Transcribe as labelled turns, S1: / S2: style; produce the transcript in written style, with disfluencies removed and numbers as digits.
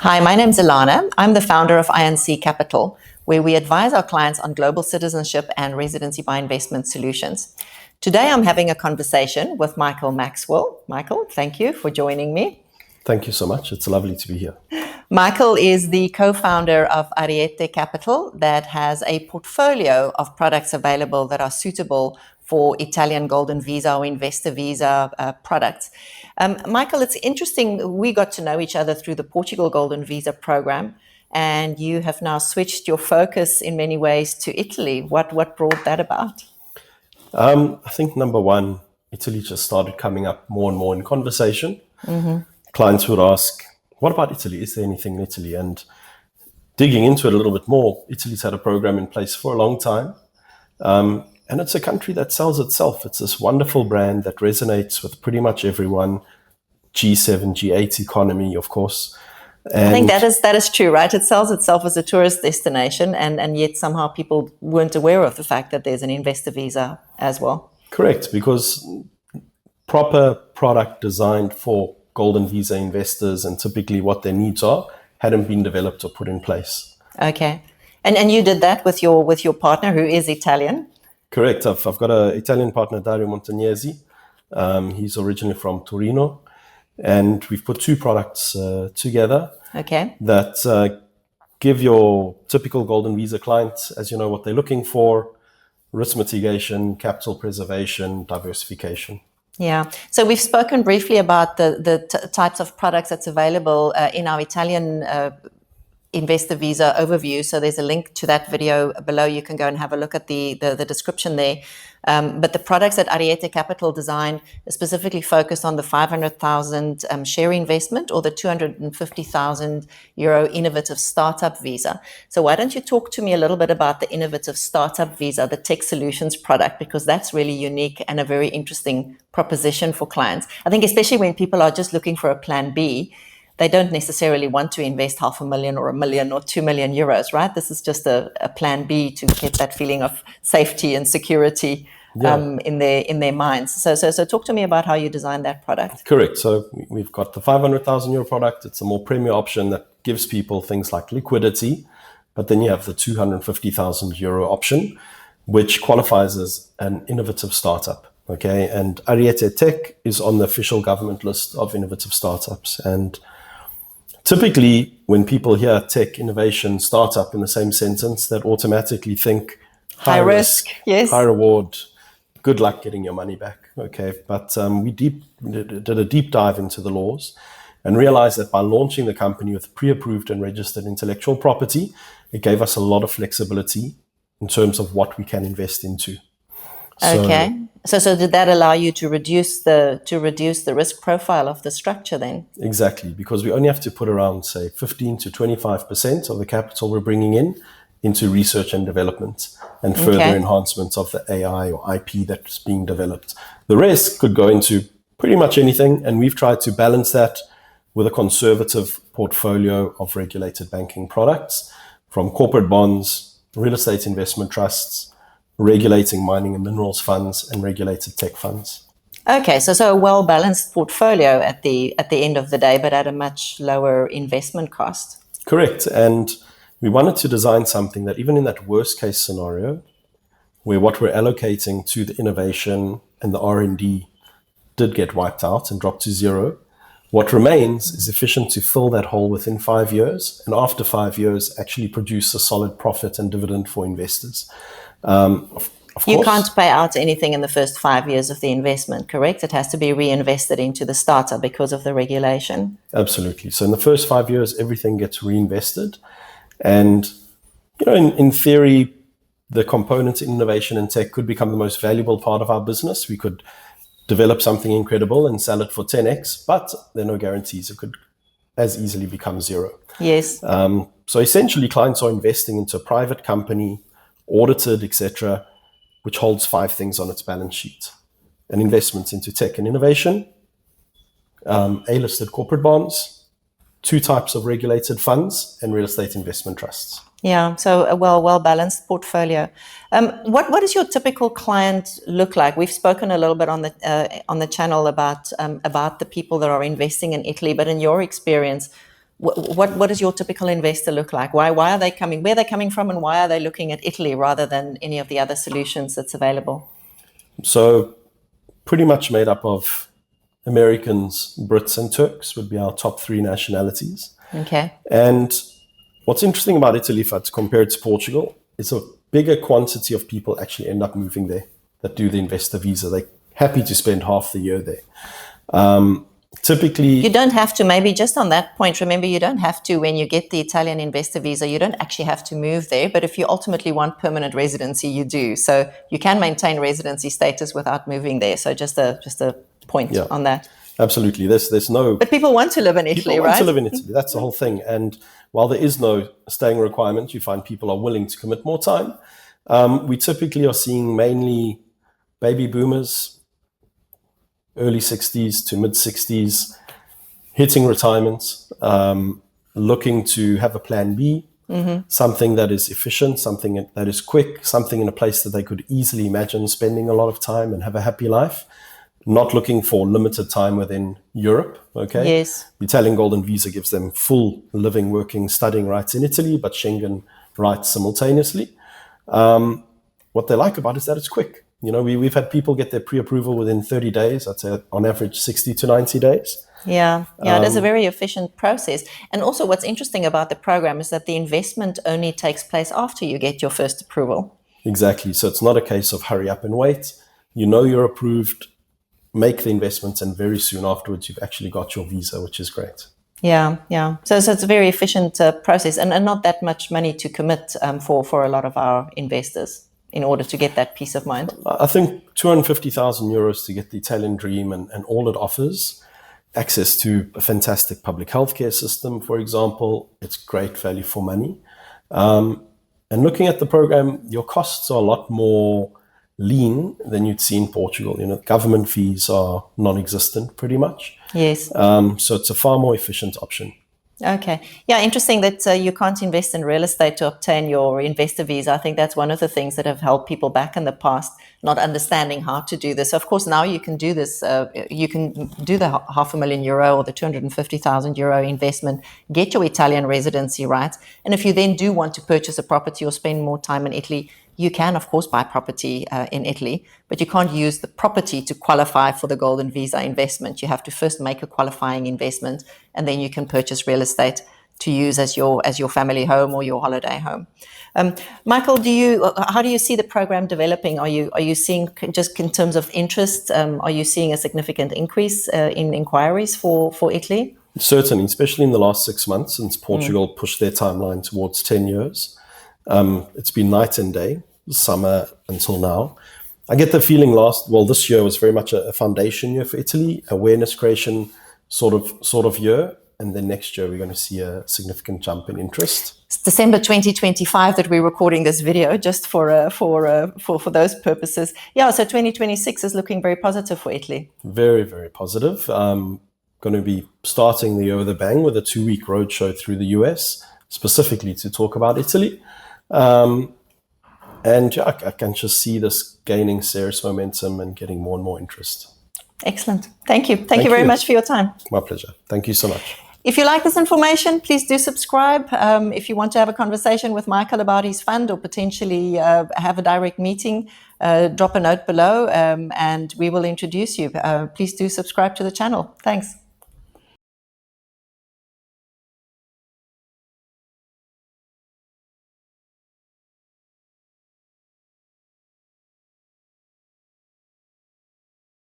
S1: Hi, my name's Ilana. I'm the founder of Ariete Capital, where we advise our clients on global citizenship and residency by investment solutions. Today, I'm having a conversation with Michael Maxwell. Michael, thank you for joining me.
S2: Thank you so much. It's lovely to be here.
S1: Michael is the co-founder of Ariete Capital that has a portfolio of products available that are suitable for Italian Golden Visa or Investor Visa products. Michael, it's interesting. We got to know each other through the Portugal Golden Visa program, and you have now switched your focus in many ways to Italy. What brought that about?
S2: I think number one, Italy just started coming up more and more in conversation. Mm-hmm. Clients would ask, what about Italy? Is there anything in Italy? And digging into it a little bit more, Italy's had a program in place for a long time. And it's a country that sells itself. It's this wonderful brand that resonates with pretty much everyone. G7, G8 economy, of course.
S1: And I think that is true, right? It sells itself as a tourist destination, and yet somehow people weren't aware of the fact that there's an investor visa as well.
S2: Correct, because proper product designed for Golden Visa investors and typically what their needs are hadn't been developed or put in place.
S1: Okay, and you did that with your partner who is Italian.
S2: Correct. I've got an Italian partner, Dario Montagnesi. He's originally from Torino. And we've put two products together that give your typical Golden Visa client, as you know, what they're looking for: risk mitigation, capital preservation, diversification.
S1: Yeah. So we've spoken briefly about the types of products that's available in our Italian investor visa overview. So there's a link to that video below. You can go and have a look at the description there. But the products that Ariete Capital designed are specifically focused on the 500,000 share investment or the 250,000 euro innovative startup visa. So why don't you talk to me a little bit about the innovative startup visa, the tech solutions product, because that's really unique and a very interesting proposition for clients. I think especially when people are just looking for a plan B, they don't necessarily want to invest 500,000 or 1 million or 2 million euros, right? This is just a plan B to get that feeling of safety and security in their minds. So talk to me about how you designed that product.
S2: Correct. So we've got the 500,000 euro product. It's a more premium option that gives people things like liquidity, but then you have the 250,000 euro option, which qualifies as an innovative startup. Okay, and Ariete Tech is on the official government list of innovative startups. And typically, when people hear tech, innovation, startup in the same sentence, they automatically think high risk,
S1: yes,
S2: high reward, good luck getting your money back. Okay, but we did a deep dive into the laws and realized that by launching the company with pre-approved and registered intellectual property, it gave us a lot of flexibility in terms of what we can invest into.
S1: Okay. So did that allow you to reduce the risk profile of the structure then?
S2: Exactly, because we only have to put around, say, 15 to 25% of the capital we're bringing in into research and development and further enhancements of the AI or IP that's being developed. The rest could go into pretty much anything, and we've tried to balance that with a conservative portfolio of regulated banking products, from corporate bonds, real estate investment trusts, regulating mining and minerals funds, and regulated tech funds.
S1: Okay, so a well-balanced portfolio at the end of the day, but at a much lower investment cost.
S2: Correct. And we wanted to design something that even in that worst case scenario, where what we're allocating to the innovation and the R&D did get wiped out and dropped to zero, what remains is efficient to fill that hole within 5 years, and after 5 years actually produce a solid profit and dividend for investors.
S1: You can't pay out anything in the first 5 years of the investment, correct? It has to be reinvested into the startup because of the regulation.
S2: Absolutely. So in the first 5 years, everything gets reinvested. And, you know, in theory, the components in innovation and tech could become the most valuable part of our business. We could develop something incredible and sell it for 10x, but there are no guarantees. It could as easily become zero.
S1: Yes.
S2: So essentially, clients are investing into a private company, audited, etc., which holds 5 things on its balance sheet: an investment into tech and innovation, A-listed corporate bonds, 2 types of regulated funds, and real estate investment trusts.
S1: Yeah, so a well-balanced portfolio. What does your typical client look like? We've spoken a little bit on the channel about the people that are investing in Italy, but in your experience, what does your typical investor look like? Why are they coming? Where are they coming from, and why are they looking at Italy rather than any of the other solutions that's available?
S2: So pretty much made up of Americans, Brits, and Turks would be our top 3 nationalities.
S1: Okay.
S2: And what's interesting about Italy, if it's compared to Portugal, is a bigger quantity of people actually end up moving there that do the investor visa. They're happy to spend half the year there. Typically,
S1: you don't have to, maybe just on that point, remember, you don't have to, when you get the Italian investor visa, you don't actually have to move there. But if you ultimately want permanent residency, you do. So you can maintain residency status without moving there. So just a point on that.
S2: Absolutely. There's no...
S1: But people want to live in Italy,
S2: people
S1: right?
S2: want to live in Italy. That's the whole thing. And while there is no staying requirement, you find people are willing to commit more time. We typically are seeing mainly baby boomers, early 60s to mid 60s, hitting retirement, looking to have a plan B, something that is efficient, something that is quick, something in a place that they could easily imagine spending a lot of time and have a happy life, not looking for limited time within Europe. Okay.
S1: Yes.
S2: The Italian Golden Visa gives them full living, working, studying rights in Italy, but Schengen rights simultaneously. What they like about it is that it's quick. You know, we've had people get their pre-approval within 30 days. I'd say on average 60 to 90 days.
S1: Yeah, it is a very efficient process. And also what's interesting about the program is that the investment only takes place after you get your first approval. Exactly.
S2: So it's not a case of hurry up and wait. You know you're approved, make the investments, and very soon afterwards you've actually got your visa, which is great.
S1: Yeah. So it's a very efficient process and not that much money to commit for a lot of our investors in order to get that peace of mind.
S2: I think 250,000 euros to get the Italian dream and all it offers. Access to a fantastic public healthcare system, for example. It's great value for money. And looking at the program, your costs are a lot more lean than you'd see in Portugal. You know, government fees are non-existent pretty much.
S1: Yes.
S2: So it's a far more efficient option.
S1: Okay. Yeah, interesting that you can't invest in real estate to obtain your investor visa. I think that's one of the things that have held people back in the past, not understanding how to do this. So of course, now you can do this. You can do the €500,000 or the 250,000 euro investment, get your Italian residency rights. And if you then do want to purchase a property or spend more time in Italy, you can, of course, buy property in Italy, but you can't use the property to qualify for the Golden Visa investment. You have to first make a qualifying investment, and then you can purchase real estate to use as your family home or your holiday home. Michael, how do you see the program developing? Are you seeing, just in terms of interest, are you seeing a significant increase in inquiries for Italy?
S2: Certainly, especially in the last 6 months since Portugal pushed their timeline towards 10 years. It's been night and day, summer until now. I get the feeling this year was very much a foundation year for Italy, awareness creation sort of year. And then next year, we're going to see a significant jump in interest.
S1: It's December 2025 that we're recording this video, just for those purposes. Yeah, so 2026 is looking very positive for Italy.
S2: Very, very positive. Going to be starting the year with a bang with a 2-week roadshow through the US, specifically to talk about Italy. And yeah, I can just see this gaining serious momentum and getting more and more interest.
S1: Excellent. Thank you. Thank you very much for your time.
S2: My pleasure. Thank you so much.
S1: If you like this information, please do subscribe. If you want to have a conversation with Michael about his fund or potentially have a direct meeting, drop a note below and we will introduce you. Please do subscribe to the channel. Thanks.